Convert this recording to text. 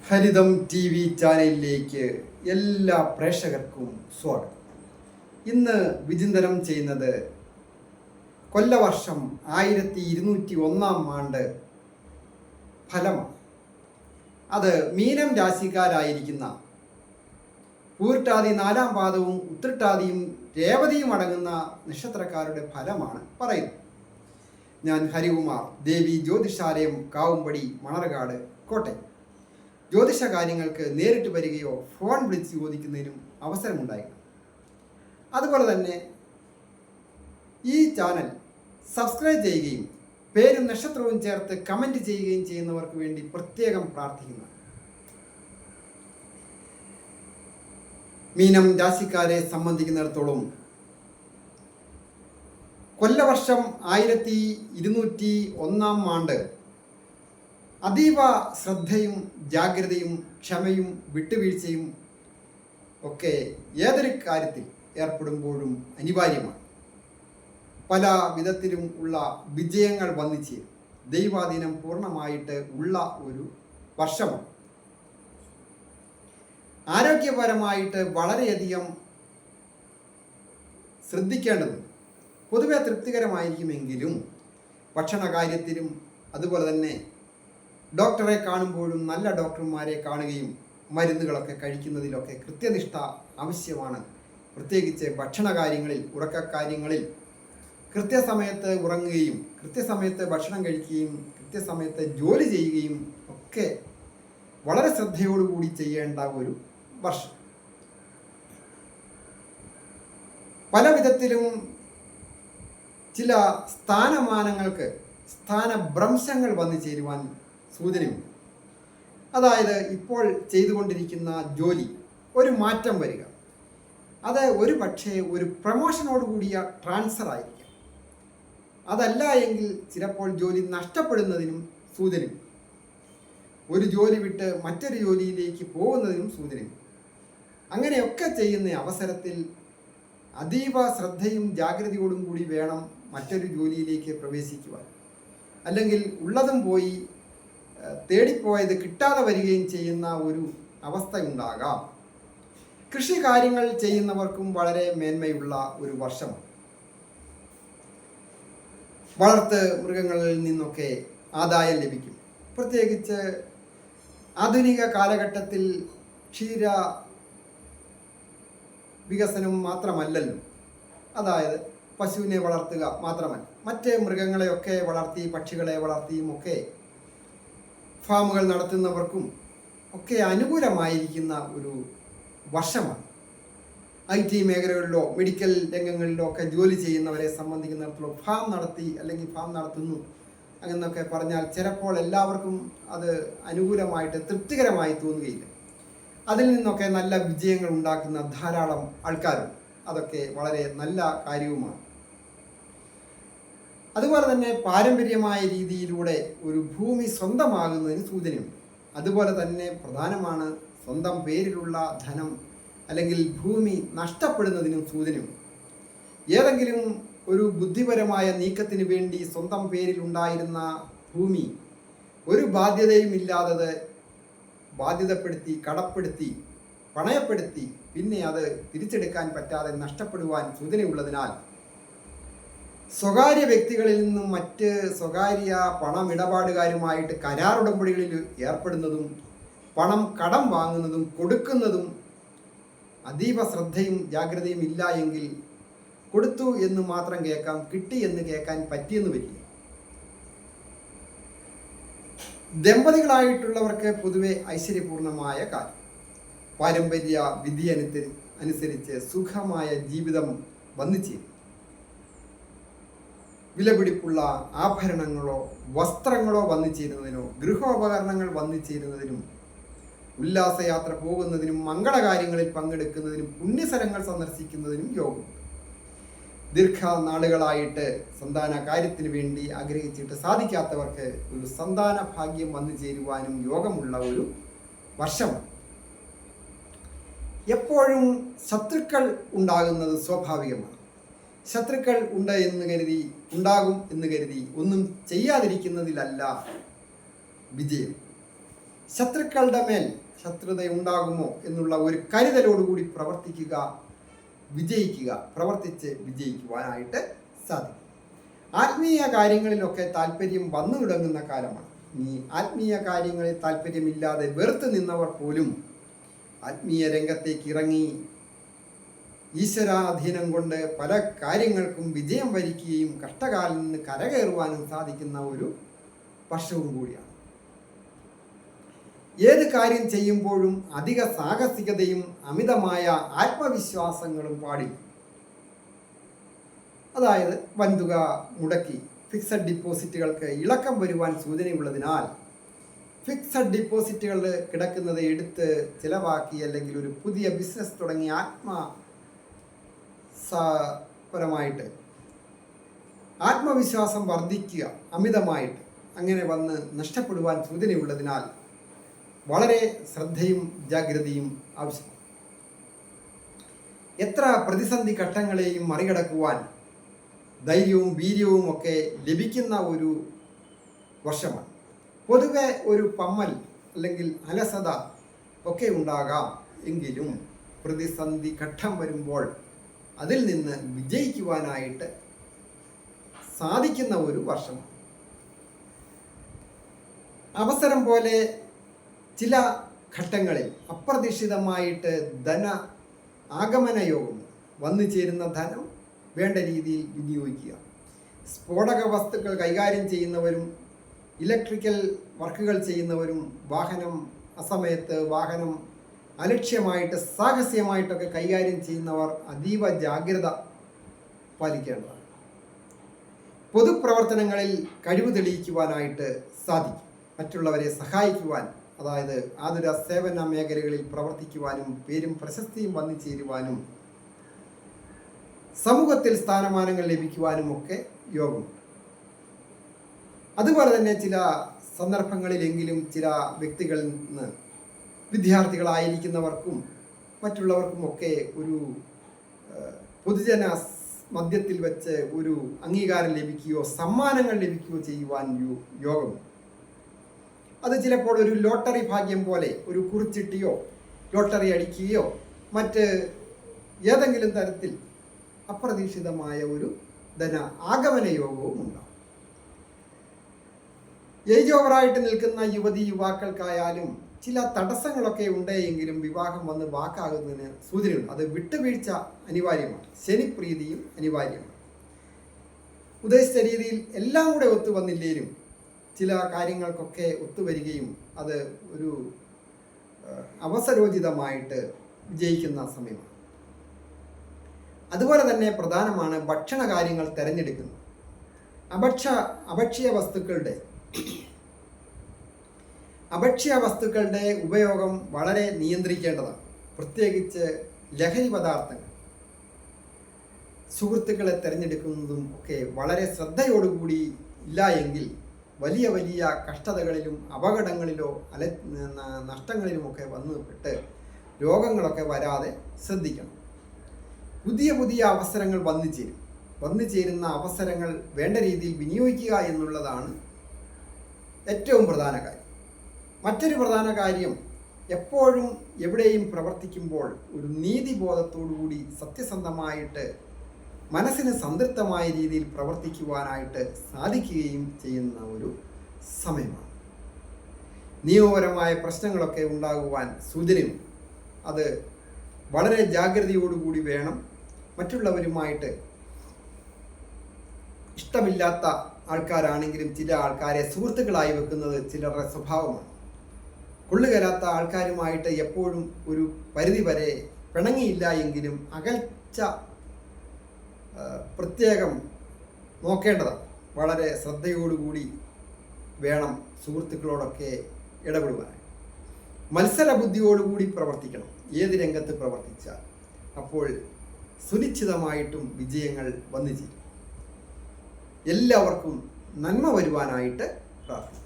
ഹരിതം TV ചാനലിലേക്ക് എല്ലാ പ്രേക്ഷകർക്കും സ്വാഗതം. ഇന്ന് വിചിന്തനം ചെയ്യുന്നത് കൊല്ലവർഷം 1201 ആണ്ട് ഫലമാണ്. അത് മീനം രാശിക്കാരായിരിക്കുന്ന പൂർട്ടാതി 4-ാം പാദവും ഉത്രട്ടാതിയും രേവതിയും അടങ്ങുന്ന നക്ഷത്രക്കാരുടെ ഫലമാണ് പറയുന്നത്. ഞാൻ ഹരികുമാർ, ദേവി ജ്യോതിഷാലയം, കാവുംപടി, മണർകാട്, കോട്ടയം. ജ്യോതിഷ കാര്യങ്ങൾക്ക് നേരിട്ട് വരികയോ ഫോൺ വിളിച്ച് ചോദിക്കുന്നതിനും അവസരമുണ്ടായിരുന്നു. അതുപോലെ തന്നെ ഈ ചാനൽ സബ്സ്ക്രൈബ് ചെയ്യുകയും പേരും നക്ഷത്രവും ചേർത്ത് കമൻറ്റ് ചെയ്യുകയും ചെയ്യുന്നവർക്ക് വേണ്ടി പ്രത്യേകം പ്രാർത്ഥിക്കുന്നു. മീനം രാശിക്കാരെ സംബന്ധിക്കുന്നിടത്തോളം കൊല്ലവർഷം 1201 ആണ്ട് അതീവ ശ്രദ്ധയും ജാഗ്രതയും ക്ഷമയും വിട്ടുവീഴ്ചയും ഒക്കെ ഏതൊരു കാര്യത്തിൽ ഏർപ്പെടുമ്പോഴും അനിവാര്യമാണ്. പല വിധത്തിലും ഉള്ള വിജയങ്ങൾ വന്നിച്ചേരും. ദൈവാധീനം പൂർണ്ണമായിട്ട് ഉള്ള ഒരു വർഷമാണ്. ആരോഗ്യപരമായിട്ട് വളരെയധികം ശ്രദ്ധിക്കേണ്ടതുണ്ട്. പൊതുവെ തൃപ്തികരമായിരിക്കുമെങ്കിലും ഭക്ഷണ കാര്യത്തിലും അതുപോലെ തന്നെ ഡോക്ടറെ കാണുമ്പോഴും നല്ല ഡോക്ടർമാരെ കാണുകയും മരുന്നുകളൊക്കെ കഴിക്കുന്നതിലൊക്കെ കൃത്യനിഷ്ഠ ആവശ്യമാണ്. പ്രത്യേകിച്ച് ഭക്ഷണ കാര്യങ്ങളിൽ, ഉറക്കക്കാര്യങ്ങളിൽ കൃത്യസമയത്ത് ഉറങ്ങുകയും കൃത്യസമയത്ത് ഭക്ഷണം കഴിക്കുകയും കൃത്യസമയത്ത് ജോലി ചെയ്യുകയും ഒക്കെ വളരെ ശ്രദ്ധയോടുകൂടി ചെയ്യേണ്ട ഒരു വർഷം. പല വിധത്തിലും ചില സ്ഥാനമാനങ്ങൾക്ക് സ്ഥാനഭ്രംശങ്ങൾ വന്നു ചേരുവാൻ സൂചനയുണ്ട്. അതായത് ഇപ്പോൾ ചെയ്തുകൊണ്ടിരിക്കുന്ന ജോലി ഒരു മാറ്റം വരിക, അത് ഒരു പക്ഷേ ഒരു പ്രമോഷനോട് കൂടിയ ട്രാൻസ്ഫർ ആയിരിക്കാം. അതല്ല എങ്കിൽ ചിലപ്പോൾ ജോലി നഷ്ടപ്പെടുന്നതിനും സൂചനയുണ്ട്. ഒരു ജോലി വിട്ട് മറ്റൊരു ജോലിയിലേക്ക് പോകുന്നതിനും സൂചനയുണ്ട്. അങ്ങനെയൊക്കെ ചെയ്യുന്ന അവസരത്തിൽ അതീവ ശ്രദ്ധയും ജാഗ്രതയോടും കൂടി വേണം മറ്റൊരു ജോലിയിലേക്ക് പ്രവേശിക്കുവാൻ. അല്ലെങ്കിൽ ഉള്ളതും പോയി തേടിപ്പോയത് കിട്ടാതെ വരികയും ചെയ്യുന്ന ഒരു അവസ്ഥയുണ്ടാകാം. കൃഷി കാര്യങ്ങൾ ചെയ്യുന്നവർക്കും വളരെ മേന്മയുള്ള ഒരു വർഷമാണ്. വളർത്ത് മൃഗങ്ങളിൽ നിന്നൊക്കെ ആദായം ലഭിക്കും. പ്രത്യേകിച്ച് ആധുനിക കാലഘട്ടത്തിൽ ക്ഷീര വികസനം മാത്രമല്ലല്ലോ. അതായത് പശുവിനെ വളർത്തുക മാത്രമല്ല, മറ്റ് മൃഗങ്ങളെയൊക്കെ വളർത്തി, പക്ഷികളെ വളർത്തിയും ഒക്കെ ഫാമുകൾ നടത്തുന്നവർക്കും ഒക്കെ അനുകൂലമായിരിക്കുന്ന ഒരു വർഷമാണ്. IT മേഖലകളിലോ മെഡിക്കൽ രംഗങ്ങളിലോ ഒക്കെ ജോലി ചെയ്യുന്നവരെ സംബന്ധിക്കുന്നിടത്തോളം ഫാം നടത്തി അല്ലെങ്കിൽ ഫാം നടത്തുന്നു അങ്ങനെയൊക്കെ പറഞ്ഞാൽ ചിലപ്പോൾ എല്ലാവർക്കും അത് അനുകൂലമായിട്ട് തൃപ്തികരമായി തോന്നുകയില്ല. അതിൽ നിന്നൊക്കെ നല്ല വിജയങ്ങൾ ഉണ്ടാക്കുന്ന ധാരാളം ആൾക്കാരുണ്ട്. അതൊക്കെ വളരെ നല്ല കാര്യവുമാണ്. അതുപോലെ തന്നെ പാരമ്പര്യമായ രീതിയിലൂടെ ഒരു ഭൂമി സ്വന്തമാകുന്നതിന് സൂചനയുണ്ട്. അതുപോലെ തന്നെ പ്രധാനമാണ് സ്വന്തം പേരിലുള്ള ധനം അല്ലെങ്കിൽ ഭൂമി നഷ്ടപ്പെടുന്നതിനും സൂചനയുണ്ട്. ഏതെങ്കിലും ഒരു ബുദ്ധിപരമായ നീക്കത്തിന് വേണ്ടി സ്വന്തം പേരിൽ ഉണ്ടായിരുന്ന ഭൂമി ഒരു ബാധ്യതയും ഇല്ലാതെ ബാധ്യതപ്പെടുത്തി, കടപ്പെടുത്തി, പണയപ്പെടുത്തി പിന്നെ അത് തിരിച്ചെടുക്കാൻ പറ്റാതെ നഷ്ടപ്പെടുവാൻ സൂചനയുള്ളതിനാൽ സ്വകാര്യ വ്യക്തികളിൽ നിന്നും മറ്റ് സ്വകാര്യ പണമിടപാടുകാരുമായിട്ട് കരാറുടമ്പടികളിൽ ഏർപ്പെടുന്നതും പണം കടം വാങ്ങുന്നതും കൊടുക്കുന്നതും അതീവ ശ്രദ്ധയും ജാഗ്രതയും ഇല്ല എങ്കിൽ കൊടുത്തു എന്ന് മാത്രം കേൾക്കാം, കിട്ടി എന്ന് കേൾക്കാൻ പറ്റിയെന്ന് വരില്ല. ദമ്പതികളായിട്ടുള്ളവർക്ക് പൊതുവെ ഐശ്വര്യപൂർണമായ കാലം. പാരമ്പര്യ വിധി അനുസരിച്ച് സുഖമായ ജീവിതം വന്നിച്ചേരും. വിലപിടിപ്പുള്ള ആഭരണങ്ങളോ വസ്ത്രങ്ങളോ വന്നു ചേരുന്നതിനോ ഗൃഹോപകരണങ്ങൾ വന്നു ചേരുന്നതിനും ഉല്ലാസയാത്ര പോകുന്നതിനും മംഗളകാര്യങ്ങളിൽ പങ്കെടുക്കുന്നതിനും പുണ്യസ്ഥലങ്ങൾ സന്ദർശിക്കുന്നതിനും യോഗം. ദീർഘനാളുകളായിട്ട് സന്താന കാര്യത്തിന് വേണ്ടി ആഗ്രഹിച്ചിട്ട് സാധിക്കാത്തവർക്ക് ഒരു സന്താന ഭാഗ്യം വന്നു ചേരുവാനും യോഗമുള്ള ഒരു വർഷമാണ്. എപ്പോഴും ശത്രുക്കൾ ഉണ്ടാകുന്നത് സ്വാഭാവികമാണ്. ശത്രുക്കൾ ഉണ്ടാകും എന്ന് കരുതി ഒന്നും ചെയ്യാതിരിക്കുന്നതിലല്ല വിജയം. ശത്രുക്കളുടെ മേൽ ശത്രുത ഉണ്ടാകുമോ എന്നുള്ള ഒരു കരുതലോടുകൂടി പ്രവർത്തിക്കുക, വിജയിക്കുക, പ്രവർത്തിച്ച് വിജയിക്കുവാനായിട്ട് സാധിക്കും. ആത്മീയ കാര്യങ്ങളിലൊക്കെ താല്പര്യം വന്നു തുടങ്ങുന്ന കാലമാണ്. ഈ ആത്മീയ കാര്യങ്ങളിൽ താല്പര്യമില്ലാതെ വെറുത്ത് നിന്നവർ പോലും ആത്മീയ രംഗത്തേക്ക് ഇറങ്ങി ഈശ്വരാധീനം കൊണ്ട് പല കാര്യങ്ങൾക്കും വിജയം വരിക്കുകയും കഷ്ടകാലിൽ നിന്ന് കരകയറുവാനും സാധിക്കുന്ന ഒരു വർഷവും കൂടിയാണ്. ഏത് കാര്യം ചെയ്യുമ്പോഴും അധിക സാഹസികതയും അമിതമായ ആത്മവിശ്വാസങ്ങളും പാടില്ല. അതായത് വൻതുക മുടക്കി ഫിക്സഡ് ഡിപ്പോസിറ്റുകൾക്ക് ഇളക്കം വരുവാൻ സൂചനയുള്ളതിനാൽ ഫിക്സഡ് ഡിപ്പോസിറ്റുകൾ കിടക്കുന്നത് എടുത്ത് ചിലവാക്കി അല്ലെങ്കിൽ ഒരു പുതിയ ബിസിനസ് തുടങ്ങി പരമായിട്ട് ആത്മവിശ്വാസം വർദ്ധിക്കുക അമിതമായിട്ട് അങ്ങനെ വന്ന് നഷ്ടപ്പെടുവാൻ സൂചനയുള്ളതിനാൽ വളരെ ശ്രദ്ധയും ജാഗ്രതയും ആവശ്യമാണ്. എത്ര പ്രതിസന്ധി ഘട്ടങ്ങളെയും മറികടക്കുവാൻ ധൈര്യവും വീര്യവും ഒക്കെ ലഭിക്കുന്ന ഒരു വർഷമാണ്. പൊതുവെ ഒരു പമ്മൽ അല്ലെങ്കിൽ അലസത ഒക്കെ ഉണ്ടാകാം, എങ്കിലും പ്രതിസന്ധി ഘട്ടം വരുമ്പോൾ അതിൽ നിന്ന് വിജയിക്കുവാനായിട്ട് സാധിക്കുന്ന ഒരു വർഷമാണ്. അവസരം പോലെ ചില ഘട്ടങ്ങളിൽ അപ്രതീക്ഷിതമായിട്ട് ധന ആഗമന യോഗം വന്നു ചേരുന്ന ധനം വേണ്ട രീതിയിൽ വിനിയോഗിക്കുക. സ്ഫോടക വസ്തുക്കൾ കൈകാര്യം ചെയ്യുന്നവരും ഇലക്ട്രിക്കൽ വർക്കുകൾ ചെയ്യുന്നവരും വാഹനം അസമയത്ത് വാഹനം അലക്ഷ്യമായിട്ട് സാഹസികമായിട്ടൊക്കെ കൈകാര്യം ചെയ്യുന്നവർ അതീവ ജാഗ്രത പാലിക്കേണ്ടതാണ്. പൊതുപ്രവർത്തനങ്ങളിൽ കഴിവ് തെളിയിക്കുവാനായിട്ട് സാധിക്കും. മറ്റുള്ളവരെ സഹായിക്കുവാൻ, അതായത് ആതുര സേവന മേഖലകളിൽ പ്രവർത്തിക്കുവാനും പേരും പ്രശസ്തിയും വന്നു ചേരുവാനും സമൂഹത്തിൽ സ്ഥാനമാനങ്ങൾ ലഭിക്കുവാനും ഒക്കെ യോഗമുണ്ട്. അതുപോലെ തന്നെ ചില സന്ദർഭങ്ങളിലെങ്കിലും ചില വ്യക്തികളിൽ നിന്ന് വിദ്യാർത്ഥികളായിരിക്കുന്നവർക്കും മറ്റുള്ളവർക്കും ഒക്കെ ഒരു പൊതുജന മധ്യത്തിൽ വെച്ച് ഒരു അംഗീകാരം ലഭിക്കുകയോ സമ്മാനങ്ങൾ ലഭിക്കുകയോ ചെയ്യുവാൻ യോഗമുണ്ട്. അത് ചിലപ്പോൾ ഒരു ലോട്ടറി ഭാഗ്യം പോലെ ഒരു കുറിച്ചിട്ടിയോ ലോട്ടറി അടിക്കുകയോ മറ്റ് ഏതെങ്കിലും തരത്തിൽ അപ്രതീക്ഷിതമായ ഒരു ധന ആഗമന യോഗവും ഉണ്ടാകും. ഏജ് ഓവറായിട്ട് നിൽക്കുന്ന യുവതി യുവാക്കൾക്കായാലും ചില തടസ്സങ്ങളൊക്കെ ഉണ്ടെങ്കിലും വിവാഹം വന്ന് വാക്കാകുന്നതിന് സൂചനയുണ്ട്. അത് വിട്ടുവീഴ്ച അനിവാര്യമാണ്, ശനിപ്രീതിയും അനിവാര്യമാണ്. ഉദ്ദേശിച്ച രീതിയിൽ എല്ലാം കൂടെ ഒത്തുവന്നില്ലേലും ചില കാര്യങ്ങൾക്കൊക്കെ ഒത്തുവരികയും അത് ഒരു അവസരോചിതമായിട്ട് വിജയിക്കുന്ന സമയമാണ്. അതുപോലെ തന്നെ പ്രധാനമാണ് ഭക്ഷണ കാര്യങ്ങൾ തിരഞ്ഞെടുക്കുന്നത്. അഭക്ഷ്യ വസ്തുക്കളുടെ ഉപയോഗം വളരെ നിയന്ത്രിക്കേണ്ടതാണ്. പ്രത്യേകിച്ച് ലഹരി പദാർത്ഥങ്ങൾ സുഹൃത്തുക്കളെ തിരഞ്ഞെടുക്കുന്നതും ഒക്കെ വളരെ ശ്രദ്ധയോടുകൂടി ഇല്ല എങ്കിൽ വലിയ വലിയ കഷ്ടതകളിലും അപകടങ്ങളിലോ നഷ്ടങ്ങളിലുമൊക്കെ വന്നുപെട്ട് രോഗങ്ങളൊക്കെ വരാതെ ശ്രദ്ധിക്കണം. പുതിയ പുതിയ അവസരങ്ങൾ വന്നു ചേരുന്ന അവസരങ്ങൾ വേണ്ട രീതിയിൽ വിനിയോഗിക്കുക എന്നുള്ളതാണ് ഏറ്റവും പ്രധാന കാര്യം. മറ്റൊരു പ്രധാന കാര്യം, എപ്പോഴും എവിടെയും പ്രവർത്തിക്കുമ്പോൾ ഒരു നീതിബോധത്തോടുകൂടി സത്യസന്ധമായിട്ട് മനസ്സിന് സംതൃപ്തമായ രീതിയിൽ പ്രവർത്തിക്കുവാനായിട്ട് സാധിക്കുകയും ചെയ്യുന്ന ഒരു സമയമാണ്. നിയമപരമായ പ്രശ്നങ്ങളൊക്കെ ഉണ്ടാകുവാൻ സൂചനയുണ്ട്. അത് വളരെ ജാഗ്രതയോടുകൂടി വേണം. മറ്റുള്ളവരുമായിട്ട് ഇഷ്ടമില്ലാത്ത ആൾക്കാരാണെങ്കിലും ചില ആൾക്കാരെ സുഹൃത്തുക്കളായി വെക്കുന്നത് ചിലരുടെ സ്വഭാവമാണ്. കൊള്ളുകരാത്ത ആൾക്കാരുമായിട്ട് എപ്പോഴും ഒരു പരിധി വരെ പിണങ്ങിയില്ല എങ്കിലും അകൽച്ച പ്രത്യേകം നോക്കേണ്ടതാണ്. വളരെ ശ്രദ്ധയോടുകൂടി വേണം സുഹൃത്തുക്കളോടൊക്കെ ഇടപെടുവാൻ. മത്സരബുദ്ധിയോടുകൂടി പ്രവർത്തിക്കണം. ഏത് രംഗത്ത് പ്രവർത്തിച്ചാൽ അപ്പോൾ സുനിശ്ചിതമായിട്ടും വിജയങ്ങൾ വന്നു ചേരും. എല്ലാവർക്കും നന്മ വരുവാനായിട്ട് പ്രാർത്ഥിക്കുന്നു.